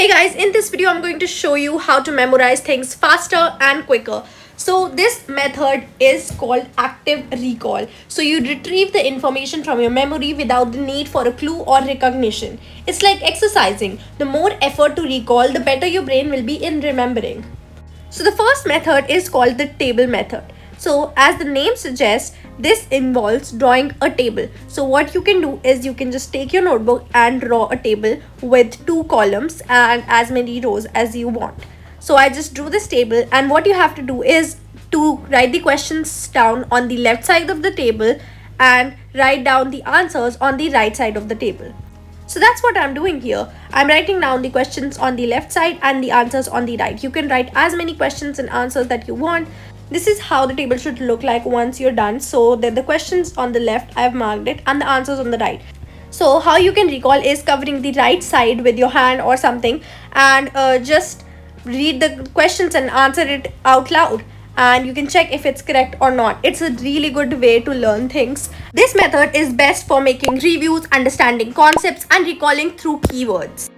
Hey guys, in this video I'm going to show you how to memorize things faster and quicker. So this method is called active recall. So you retrieve the information from your memory without the need for a clue or recognition. It's like exercising. The more effort to recall, the better your brain will be in remembering. So the first method is called the table method. So as the name suggests, this involves drawing a table. So what you can do is you can just take your notebook and draw a table with 2 columns and as many rows as you want. So I just drew this table, and what you have to do is to write the questions down on the left side of the table and write down the answers on the right side of the table. So that's what I'm doing here. I'm writing down the questions on the left side and the answers on the right. You can write as many questions and answers that you want. This is how the table should look like once you're done. So that the questions on the left, I've marked it, and the answers on the right. So how you can recall is covering the right side with your hand or something and just read the questions and answer it out loud. And you can check if it's correct or not. It's a really good way to learn things. This method is best for making reviews, understanding concepts, and recalling through keywords.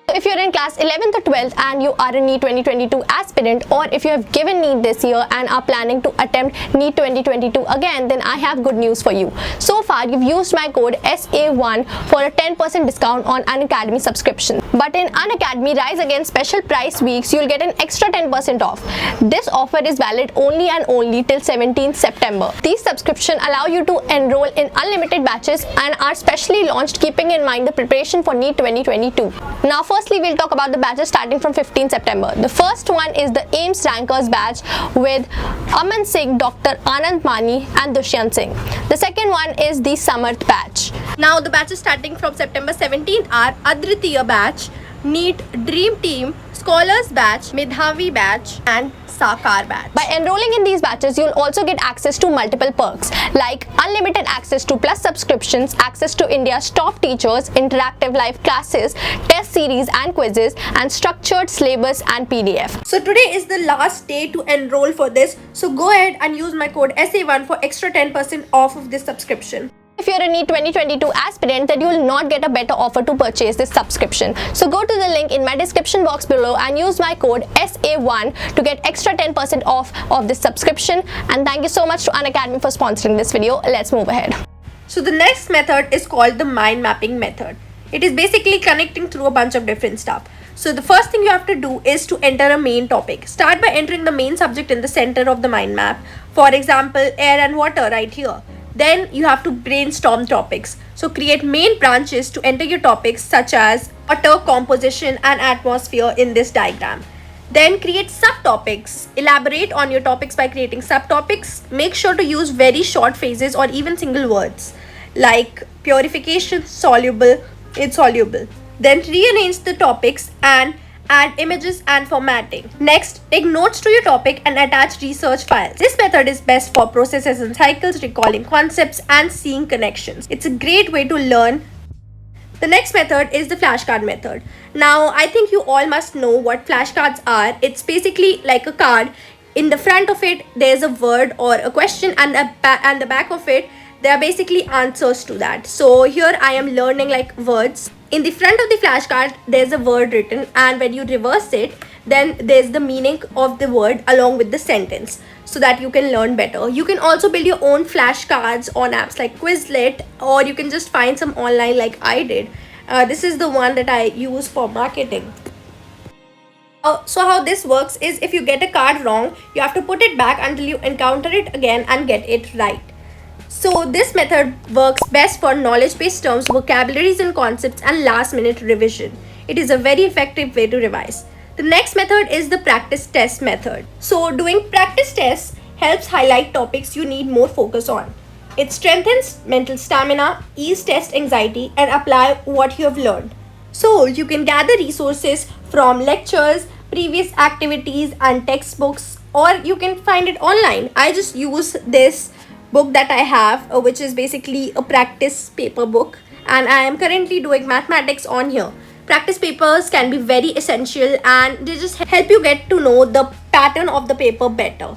If you're in class 11th or 12th and you are a NEET 2022 aspirant, or if you have given NEET this year and are planning to attempt NEET 2022 again, then I have good news for you. So far, you've used my code SA1 for a 10% discount on Unacademy subscription. But in Unacademy Rise Against special price weeks, you'll get an extra 10% off. This offer is valid only and only till 17th September. These subscriptions allow you to enroll in unlimited batches and are specially launched keeping in mind the preparation for NEET 2022. Now, firstly, we'll talk about the batches starting from 15 September. The first one is the AIMS Rankers batch with Aman Singh, Dr. Anand Mani and Dushyant Singh. The second one is the Samarth batch. Now the batches starting from September 17th are Adritiya batch, NEET Dream Team, Scholars batch, Medhavi batch, and Sakar batch. By enrolling in these batches, you'll also get access to multiple perks like unlimited access to Plus subscriptions, access to India's top teachers, interactive live classes, test series and quizzes, and structured syllabus and PDF. So today is the last day to enroll for this. So go ahead and use my code SA1 for extra 10% off of this subscription. If you're a NEET 2022 aspirant, then you will not get a better offer to purchase this subscription. So go to the link in my description box below and use my code SA1 to get extra 10% off of this subscription. And thank you so much to Unacademy for sponsoring this video. Let's move ahead. So the next method is called the mind mapping method. It is basically connecting through a bunch of different stuff. So the first thing you have to do is to enter a main topic. Start by entering the main subject in the center of the mind map. For example, air and water right here. Then you have to brainstorm topics. So create main branches to enter your topics such as water, composition, and atmosphere in this diagram. Then create subtopics. Elaborate on your topics by creating subtopics. Make sure to use very short phrases or even single words like purification, soluble, insoluble. Then rearrange the topics and add images and formatting. Next, take notes to your topic and attach research files. This method is best for processes and cycles, recalling concepts, and seeing connections. It's a great way to learn. The next method is the flashcard method. Now, I think you all must know what flashcards are. It's basically like a card. In the front of it, there's a word or a question, and the back of it, there are basically answers to that. So here I am learning like words. In the front of the flashcard, there's a word written, and when you reverse it, then there's the meaning of the word along with the sentence so that you can learn better. You can also build your own flashcards on apps like Quizlet, or you can just find some online like I did. This is the one that I use for marketing. So how this works is if you get a card wrong, you have to put it back until you encounter it again and get it right. So this method works best for knowledge-based terms, vocabularies and concepts, and last-minute revision. It is a very effective way to revise. The next method is the practice test method. So doing practice tests helps highlight topics you need more focus on. It strengthens mental stamina, ease test anxiety, and apply what you have learned. So you can gather resources from lectures, previous activities, and textbooks, or you can find it online. I just use this book that I have, which is basically a practice paper book, and I am currently doing mathematics on here. Practice papers can be very essential and they just help you get to know the pattern of the paper better.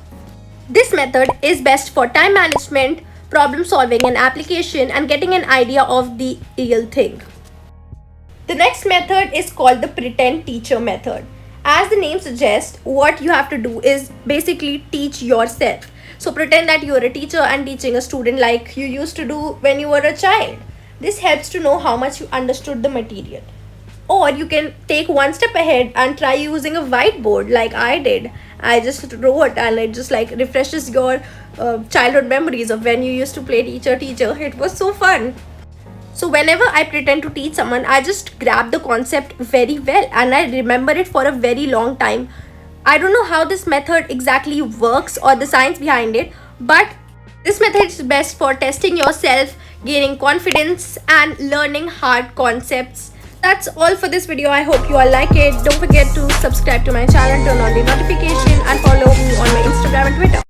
This method is best for time management, problem solving and application, and getting an idea of the real thing. The next method is called the pretend teacher method. As the name suggests, what you have to do is basically teach yourself. So pretend that you are a teacher and teaching a student like you used to do when you were a child. This helps to know how much you understood the material. Or you can take one step ahead and try using a whiteboard like I did. I just wrote and it just like refreshes your childhood memories of when you used to play teacher. It was so fun. So whenever I pretend to teach someone, I just grab the concept very well and I remember it for a very long time. I don't know how this method exactly works or the science behind it, but this method is best for testing yourself, gaining confidence and learning hard concepts. That's all for this video. I hope you all like it. Don't forget to subscribe to my channel, turn on the notification and follow me on my Instagram and Twitter.